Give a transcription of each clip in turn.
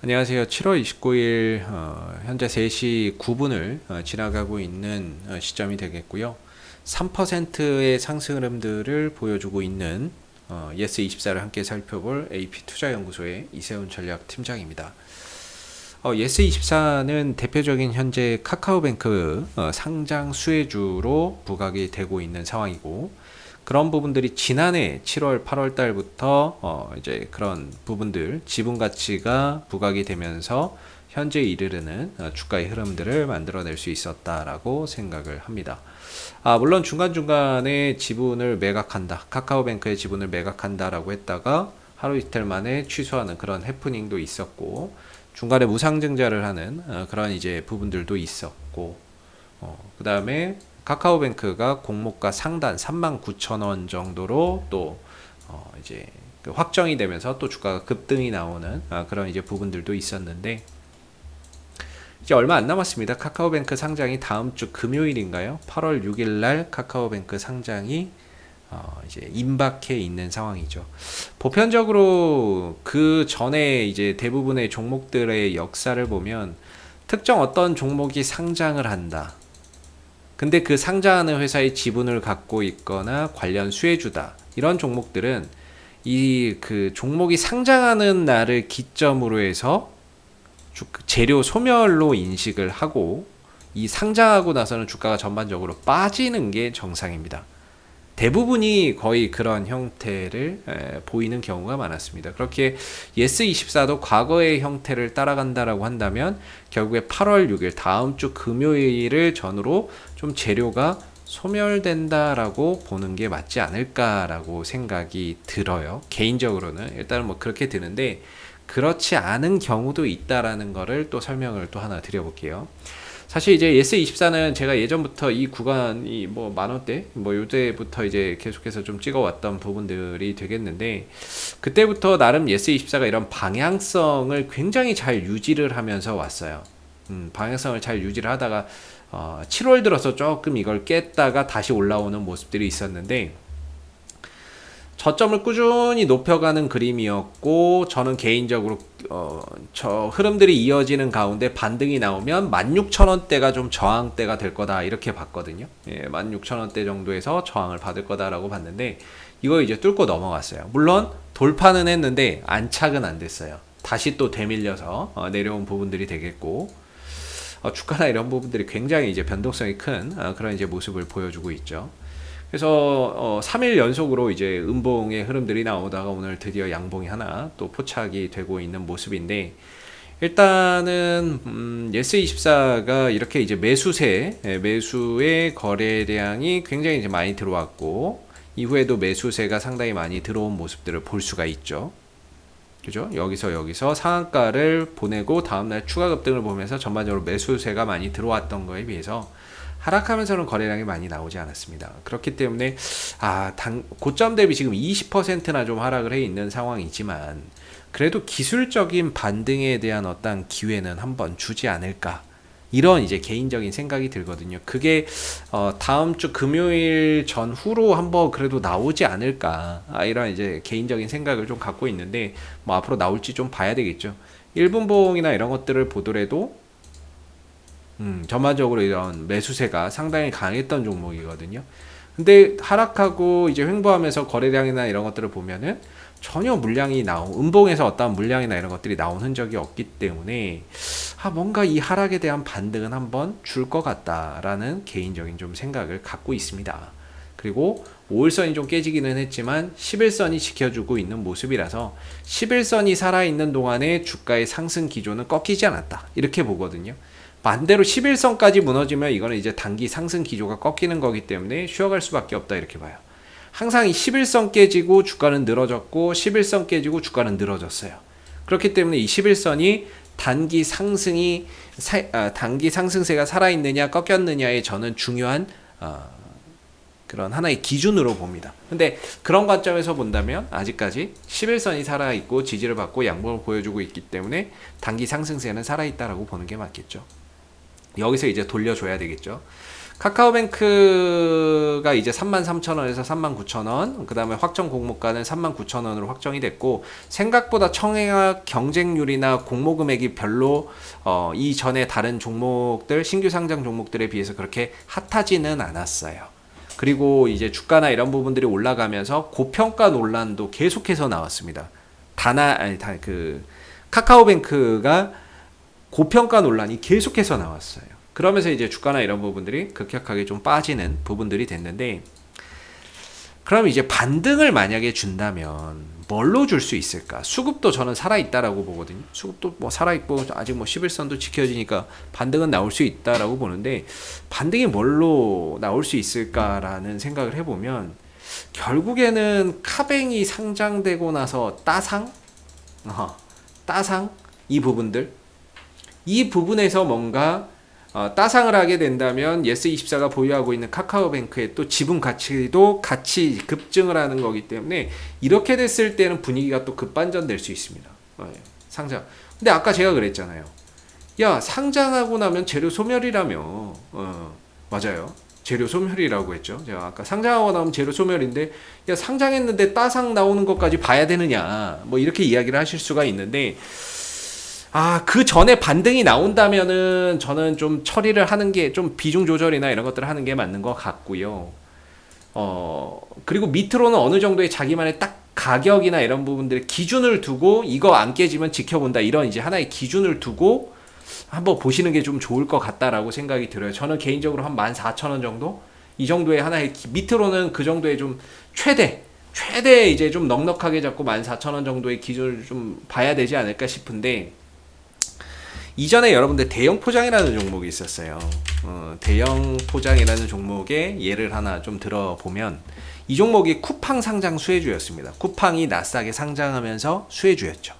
안녕하세요. 7월 29일 현재 3시 9분을 지나가고 있는 시점이 되겠고요. 3%의 상승 흐름들을 보여주고 있는 예스24를 함께 살펴볼 AP투자연구소의 이세훈 전략팀장입니다. 예스24는 대표적인 현재 카카오뱅크 상장 수혜주로 부각이 되고 있는 상황이고, 그런 부분들이 지난해 7월, 8월 달부터 이제 그런 부분들 지분 가치가 부각이 되면서 현재 이르르는 주가의 흐름들을 만들어낼 수 있었다라고 생각을 합니다. 물론 중간중간에 지분을 매각한다, 카카오뱅크의 지분을 매각한다라고 했다가 하루 이틀 만에 취소하는 그런 해프닝도 있었고, 중간에 무상증자를 하는 그런 이제 부분들도 있었고, 그 다음에 카카오뱅크가 공모가 상단 39,000원 정도로 또 이제 그 확정이 되면서 또 주가가 급등이 나오는 그런 이제 부분들도 있었는데, 이제 얼마 안 남았습니다. 카카오뱅크 상장이 다음 주 금요일인가요? 8월 6일 날 카카오뱅크 상장이 이제 임박해 있는 상황이죠. 보편적으로 그 전에 이제 대부분의 종목들의 역사를 보면 특정 어떤 종목이 상장을 한다. 근데 그 상장하는 회사의 지분을 갖고 있거나 관련 수혜주다, 이런 종목들은 이 그 종목이 상장하는 날을 기점으로 해서 재료 소멸로 인식을 하고, 이 상장하고 나서는 주가가 전반적으로 빠지는 게 정상입니다. 대부분이 거의 그런 형태를 보이는 경우가 많았습니다. 그렇게 예스24도 과거의 형태를 따라간다라고 한다면 결국에 8월 6일 다음 주 금요일을 전후로 좀 재료가 소멸된다라고 보는 게 맞지 않을까라고 생각이 들어요. 개인적으로는 일단은 뭐 그렇게 드는데, 그렇지 않은 경우도 있다라는 거를 또 설명을 또 하나 드려볼게요. 사실 이제 예스24는 제가 예전부터 이 구간이 뭐 만원대 뭐 요때부터 이제 계속해서 좀 찍어왔던 부분들이 되겠는데, 그때부터 나름 예스24가 이런 방향성을 굉장히 잘 유지를 하면서 왔어요. 방향성을 잘 유지를 하다가 7월 들어서 조금 이걸 깼다가 다시 올라오는 모습들이 있었는데, 저점을 꾸준히 높여가는 그림이었고, 저는 개인적으로 저 흐름들이 이어지는 가운데 반등이 나오면 16,000원대가 좀 저항대가 될 거다, 이렇게 봤거든요. 16,000원대 정도에서 저항을 받을 거다라고 봤는데, 이거 이제 뚫고 넘어갔어요. 물론 돌파는 했는데 안착은 안 됐어요. 다시 또 되밀려서 내려온 부분들이 되겠고, 주가나 이런 부분들이 굉장히 이제 변동성이 큰 그런 이제 모습을 보여주고 있죠. 그래서 3일 연속으로 이제 음봉의 흐름들이 나오다가 오늘 드디어 양봉이 하나 또 포착이 되고 있는 모습인데, 일단은 예스24가 이렇게 이제 매수의 거래량이 굉장히 이제 많이 들어왔고, 이후에도 매수세가 상당히 많이 들어온 모습들을 볼 수가 있죠. 그죠? 여기서 상한가를 보내고 다음날 추가 급등을 보면서 전반적으로 매수세가 많이 들어왔던 거에 비해서 하락하면서는 거래량이 많이 나오지 않았습니다. 그렇기 때문에 고점 대비 지금 20%나 좀 하락을 해 있는 상황이지만, 그래도 기술적인 반등에 대한 어떤 기회는 한번 주지 않을까, 이런 이제 개인적인 생각이 들거든요. 그게 다음 주 금요일 전후로 한번 그래도 나오지 않을까, 이런 이제 개인적인 생각을 좀 갖고 있는데, 뭐 앞으로 나올지 좀 봐야 되겠죠. 1분봉이나 이런 것들을 보더라도 전반적으로 이런 매수세가 상당히 강했던 종목이거든요. 근데 하락하고 이제 횡보하면서 거래량이나 이런 것들을 보면은 전혀 물량이 음봉에서 어떤 물량이나 이런 것들이 나온 흔적이 없기 때문에 뭔가 이 하락에 대한 반등은 한번 줄 것 같다라는 개인적인 좀 생각을 갖고 있습니다. 그리고 5일선이 좀 깨지기는 했지만 11선이 지켜주고 있는 모습이라서 11선이 살아있는 동안에 주가의 상승 기조는 꺾이지 않았다, 이렇게 보거든요. 반대로 11선까지 무너지면 이거는 이제 단기 상승 기조가 꺾이는 거기 때문에 쉬어갈 수밖에 없다, 이렇게 봐요. 항상 이 11선 깨지고 주가는 늘어졌고 11선 깨지고 주가는 늘어졌어요. 그렇기 때문에 이 11선이 단기 상승세가 살아있느냐 꺾였느냐의 저는 중요한 그런 하나의 기준으로 봅니다. 근데 그런 관점에서 본다면 아직까지 11선이 살아있고 지지를 받고 양봉을 보여주고 있기 때문에 단기 상승세는 살아있다라고 보는 게 맞겠죠. 여기서 이제 돌려줘야 되겠죠. 카카오뱅크가 이제 33,000원에서 39,000원, 그 다음에 확정 공모가는 39,000원으로 확정이 됐고, 생각보다 청약 경쟁률이나 공모 금액이 별로 이전에 다른 종목들, 신규 상장 종목들에 비해서 그렇게 핫하지는 않았어요. 그리고 이제 주가나 이런 부분들이 올라가면서 고평가 논란도 계속해서 나왔습니다. 카카오뱅크가 고평가 논란이 계속해서 나왔어요. 그러면서 이제 주가나 이런 부분들이 급격하게 좀 빠지는 부분들이 됐는데, 그럼 이제 반등을 만약에 준다면 뭘로 줄 수 있을까? 수급도 저는 살아있다라고 보거든요. 수급도 뭐 살아있고 아직 뭐 11선도 지켜지니까 반등은 나올 수 있다라고 보는데, 반등이 뭘로 나올 수 있을까라는 생각을 해보면, 결국에는 카뱅이 상장되고 나서 따상 이 부분들, 이 부분에서 뭔가 따상을 하게 된다면 예스24가 보유하고 있는 카카오뱅크의 또 지분 가치도 같이 급증을 하는 거기 때문에, 이렇게 됐을 때는 분위기가 또 급반전될 수 있습니다. 상장. 근데 아까 제가 그랬잖아요. 야, 상장하고 나면 재료 소멸이라며. 맞아요. 재료 소멸이라고 했죠. 제가 아까 상장하고 나면 재료 소멸인데, 야, 상장했는데 따상 나오는 것까지 봐야 되느냐, 뭐 이렇게 이야기를 하실 수가 있는데, 그 전에 반등이 나온다면은 저는 좀 처리를 하는 게, 좀 비중 조절이나 이런 것들을 하는 게 맞는 것 같고요. 그리고 밑으로는 어느 정도의 자기만의 딱 가격이나 이런 부분들의 기준을 두고, 이거 안 깨지면 지켜본다, 이런 이제 하나의 기준을 두고 한번 보시는 게 좀 좋을 것 같다라고 생각이 들어요. 저는 개인적으로 한 14,000원 정도? 이 정도의 하나의 밑으로는 그 정도의 좀 최대 이제 좀 넉넉하게 잡고 14,000원 정도의 기준을 좀 봐야 되지 않을까 싶은데, 이전에 여러분들 대형 포장이라는 종목이 있었어요. 대형 포장이라는 종목의 예를 하나 좀 들어보면, 이 종목이 쿠팡 상장 수혜주였습니다. 쿠팡이 나스닥에 상장하면서 수혜주였죠.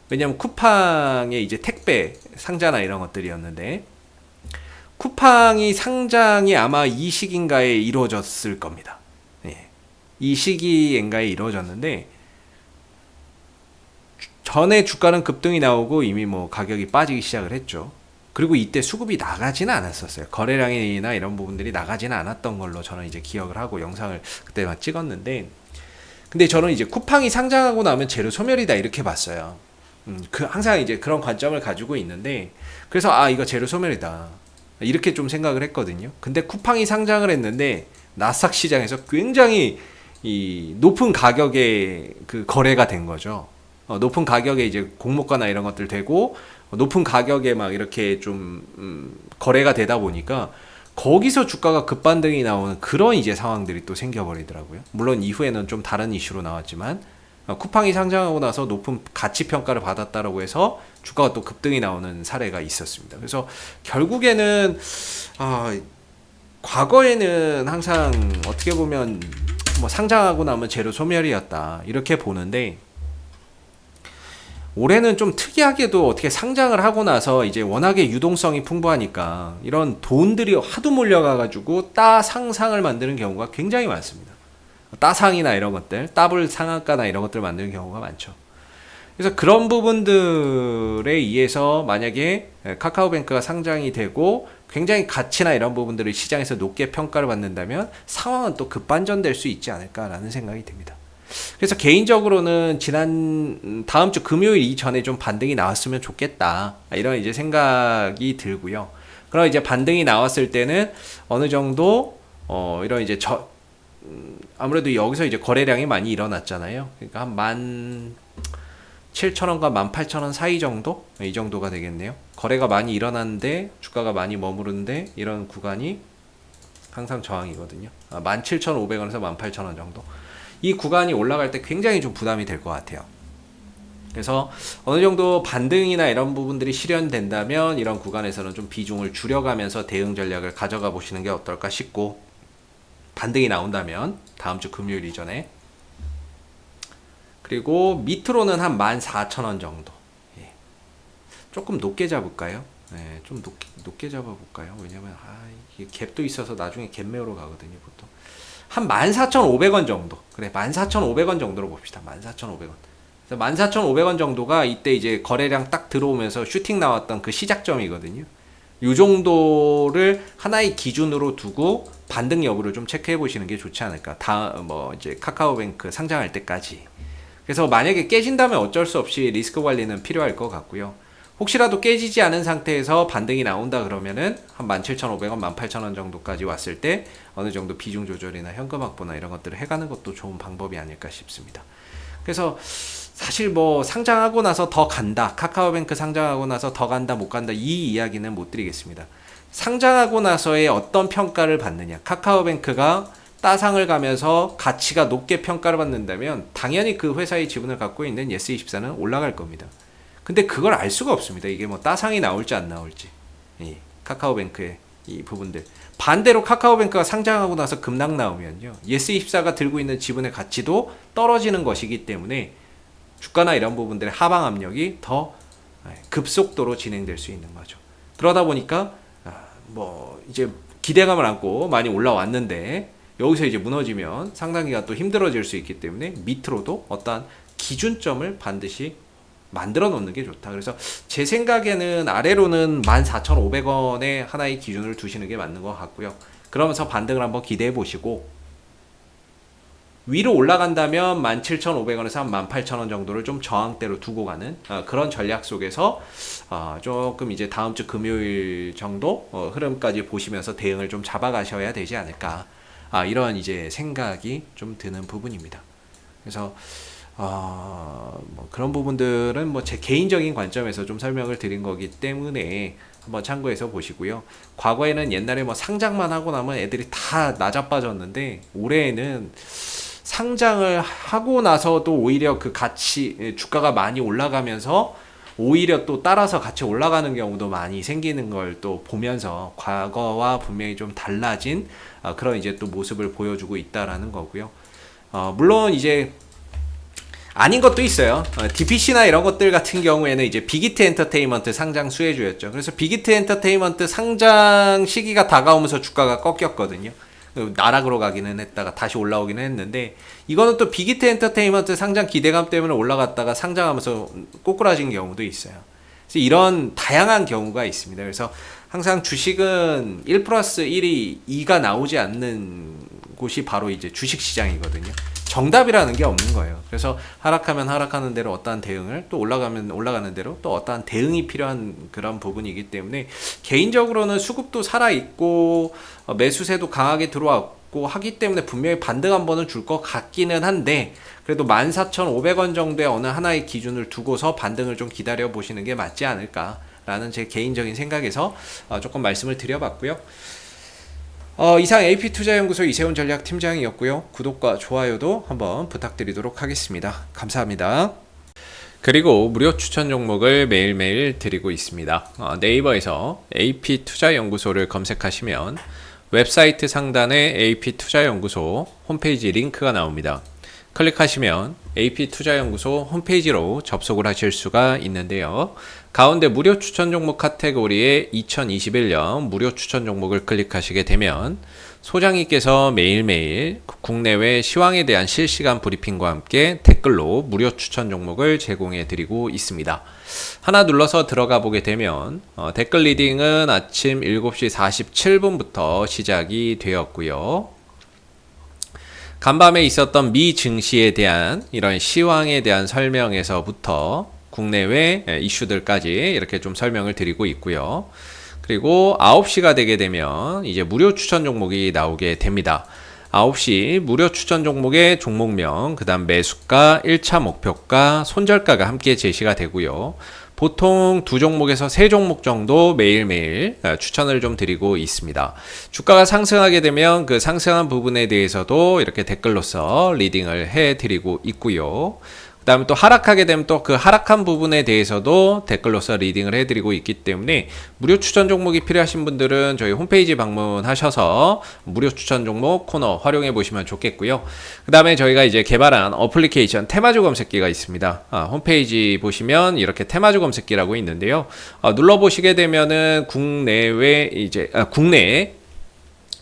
왜냐면 쿠팡의 이제 택배 상자나 이런 것들이었는데, 쿠팡이 상장이 아마 이 시기인가에 이루어졌을 겁니다. 이 시기인가에 이루어졌는데, 전에 주가는 급등이 나오고 이미 뭐 가격이 빠지기 시작을 했죠. 그리고 이때 수급이 나가지는 않았었어요. 거래량이나 이런 부분들이 나가지는 않았던 걸로 저는 이제 기억을 하고 영상을 그때만 찍었는데, 근데 저는 이제 쿠팡이 상장하고 나면 재료 소멸이다 이렇게 봤어요. 항상 이제 그런 관점을 가지고 있는데, 그래서 이거 재료 소멸이다 이렇게 좀 생각을 했거든요. 근데 쿠팡이 상장을 했는데 나스닥 시장에서 굉장히 이 높은 가격에 그 거래가 된 거죠. 높은 가격에 이제 공모가나 이런 것들 되고, 높은 가격에 막 이렇게 좀 거래가 되다 보니까 거기서 주가가 급반등이 나오는 그런 이제 상황들이 또 생겨버리더라고요. 물론 이후에는 좀 다른 이슈로 나왔지만, 쿠팡이 상장하고 나서 높은 가치 평가를 받았다라고 해서 주가가 또 급등이 나오는 사례가 있었습니다. 그래서 결국에는 과거에는 항상 어떻게 보면 뭐 상장하고 나면 재료 소멸이었다 이렇게 보는데, 올해는 좀 특이하게도 어떻게 상장을 하고 나서 이제 워낙에 유동성이 풍부하니까 이런 돈들이 하도 몰려가가지고 따상상을 만드는 경우가 굉장히 많습니다. 따상이나 이런 것들, 더블 상한가나 이런 것들을 만드는 경우가 많죠. 그래서 그런 부분들에 의해서 만약에 카카오뱅크가 상장이 되고 굉장히 가치나 이런 부분들을 시장에서 높게 평가를 받는다면 상황은 또 급반전될 수 있지 않을까라는 생각이 듭니다. 그래서 개인적으로는 다음 주 금요일 이전에 좀 반등이 나왔으면 좋겠다, 이런 이제 생각이 들고요. 그럼 이제 반등이 나왔을 때는 어느 정도 이런 이제 아무래도 여기서 이제 거래량이 많이 일어났잖아요. 그러니까 한 17,000원과 18,000원 사이 정도? 이 정도가 되겠네요. 거래가 많이 일어났는데 주가가 많이 머무르는데, 이런 구간이 항상 저항이거든요. 17,500원에서 18,000원 정도. 이 구간이 올라갈 때 굉장히 좀 부담이 될 것 같아요. 그래서 어느 정도 반등이나 이런 부분들이 실현된다면 이런 구간에서는 좀 비중을 줄여가면서 대응 전략을 가져가 보시는 게 어떨까 싶고, 반등이 나온다면 다음 주 금요일 이전에, 그리고 밑으로는 한 14,000원 정도. 조금 높게 잡을까요? 좀 높게 잡아볼까요? 왜냐면 이게 갭도 있어서 나중에 갭 매우러 가거든요, 보통. 한 14,500원 정도. 그래, 14,500원 정도로 봅시다. 14,500원. 그래서 14,500원 정도가 이때 이제 거래량 딱 들어오면서 슈팅 나왔던 그 시작점이거든요. 요 정도를 하나의 기준으로 두고 반등 여부를 좀 체크해 보시는 게 좋지 않을까. 이제 카카오뱅크 상장할 때까지. 그래서 만약에 깨진다면 어쩔 수 없이 리스크 관리는 필요할 것 같고요. 혹시라도 깨지지 않은 상태에서 반등이 나온다 그러면은 한 17,500원, 18,000원 정도까지 왔을 때 어느 정도 비중 조절이나 현금 확보나 이런 것들을 해가는 것도 좋은 방법이 아닐까 싶습니다. 그래서 사실 뭐 상장하고 나서 더 간다, 카카오뱅크 상장하고 나서 더 간다 못 간다 이 이야기는 못 드리겠습니다. 상장하고 나서의 어떤 평가를 받느냐, 카카오뱅크가 따상을 가면서 가치가 높게 평가를 받는다면 당연히 그 회사의 지분을 갖고 있는 예스24는 올라갈 겁니다. 근데 그걸 알 수가 없습니다. 이게 뭐 따상이 나올지 안 나올지. 카카오뱅크의 이 부분들. 반대로 카카오뱅크가 상장하고 나서 급락 나오면요, 예스24가 들고 있는 지분의 가치도 떨어지는 것이기 때문에 주가나 이런 부분들의 하방 압력이 더 급속도로 진행될 수 있는 거죠. 그러다 보니까 이제 기대감을 안고 많이 올라왔는데 여기서 이제 무너지면 상당히가 또 힘들어질 수 있기 때문에 밑으로도 어떠한 기준점을 반드시 만들어 놓는 게 좋다. 그래서 제 생각에는 아래로는 14,500원의 하나의 기준을 두시는 게 맞는 것 같고요. 그러면서 반등을 한번 기대해 보시고 위로 올라간다면 17,500원에서 한 18,000원 정도를 좀 저항대로 두고 가는 그런 전략 속에서 조금 이제 다음 주 금요일 정도 흐름까지 보시면서 대응을 좀 잡아가셔야 되지 않을까, 이런 이제 생각이 좀 드는 부분입니다. 그래서 뭐 그런 부분들은 뭐 제 개인적인 관점에서 좀 설명을 드린 거기 때문에 한번 참고해서 보시고요. 과거에는 옛날에 뭐 상장만 하고 나면 애들이 다 나자빠졌는데 올해에는 상장을 하고 나서도 오히려 그 가치, 주가가 많이 올라가면서 오히려 또 따라서 같이 올라가는 경우도 많이 생기는 걸 또 보면서 과거와 분명히 좀 달라진 그런 이제 또 모습을 보여주고 있다라는 거고요. 물론 이제 아닌 것도 있어요. DPC나 이런 것들 같은 경우에는 이제 빅히트 엔터테인먼트 상장 수혜주였죠. 그래서 빅히트 엔터테인먼트 상장 시기가 다가오면서 주가가 꺾였거든요. 나락으로 가기는 했다가 다시 올라오기는 했는데, 이거는 또 빅히트 엔터테인먼트 상장 기대감 때문에 올라갔다가 상장하면서 꼬꾸라진 경우도 있어요. 그래서 이런 다양한 경우가 있습니다. 그래서 항상 주식은 1+1이 2가 나오지 않는 곳이 바로 이제 주식시장이거든요. 정답이라는 게 없는 거예요. 그래서 하락하면 하락하는 대로 어떠한 대응을, 또 올라가면 올라가는 대로 또 어떠한 대응이 필요한 그런 부분이기 때문에 개인적으로는 수급도 살아있고 매수세도 강하게 들어왔고 하기 때문에 분명히 반등 한 번은 줄 것 같기는 한데, 그래도 14,500원 정도의 어느 하나의 기준을 두고서 반등을 좀 기다려 보시는 게 맞지 않을까라는 제 개인적인 생각에서 조금 말씀을 드려봤고요. 이상 AP투자연구소 이세훈 전략팀장이었고요. 구독과 좋아요도 한번 부탁드리도록 하겠습니다. 감사합니다. 그리고 무료 추천 종목을 매일매일 드리고 있습니다. 네이버에서 AP투자연구소를 검색하시면 웹사이트 상단에 AP투자연구소 홈페이지 링크가 나옵니다. 클릭하시면 AP투자연구소 홈페이지로 접속을 하실 수가 있는데요. 가운데 무료 추천 종목 카테고리에 2021년 무료 추천 종목을 클릭하시게 되면 소장님께서 매일매일 국내외 시황에 대한 실시간 브리핑과 함께 댓글로 무료 추천 종목을 제공해 드리고 있습니다. 하나 눌러서 들어가 보게 되면 댓글 리딩은 아침 7시 47분부터 시작이 되었고요. 간밤에 있었던 미 증시에 대한 이런 시황에 대한 설명에서부터 국내외 이슈들까지 이렇게 좀 설명을 드리고 있고요. 그리고 9시가 되게 되면 이제 무료 추천 종목이 나오게 됩니다. 9시 무료 추천 종목의 종목명, 그 다음 매수가, 1차 목표가, 손절가가 함께 제시가 되고요. 보통 2종목에서 3종목 정도 매일매일 추천을 좀 드리고 있습니다. 주가가 상승하게 되면 그 상승한 부분에 대해서도 이렇게 댓글로서 리딩을 해 드리고 있고요. 그 다음에 또 하락하게 되면 또 그 하락한 부분에 대해서도 댓글로서 리딩을 해드리고 있기 때문에 무료 추천 종목이 필요하신 분들은 저희 홈페이지 방문하셔서 무료 추천 종목 코너 활용해 보시면 좋겠고요. 그 다음에 저희가 이제 개발한 어플리케이션 테마주 검색기가 있습니다. 홈페이지 보시면 이렇게 테마주 검색기라고 있는데요. 눌러보시게 되면은 국내외 이제 국내에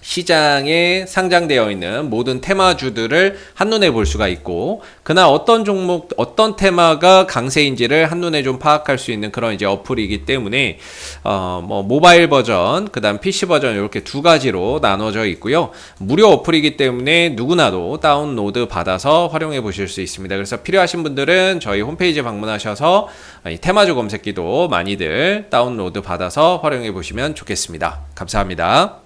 시장에 상장되어 있는 모든 테마주들을 한눈에 볼 수가 있고, 그날 어떤 종목, 어떤 테마가 강세인지를 한눈에 좀 파악할 수 있는 그런 이제 어플이기 때문에, 뭐, 모바일 버전, 그 다음 PC 버전 이렇게 두 가지로 나눠져 있고요. 무료 어플이기 때문에 누구나도 다운로드 받아서 활용해 보실 수 있습니다. 그래서 필요하신 분들은 저희 홈페이지 방문하셔서 이 테마주 검색기도 많이들 다운로드 받아서 활용해 보시면 좋겠습니다. 감사합니다.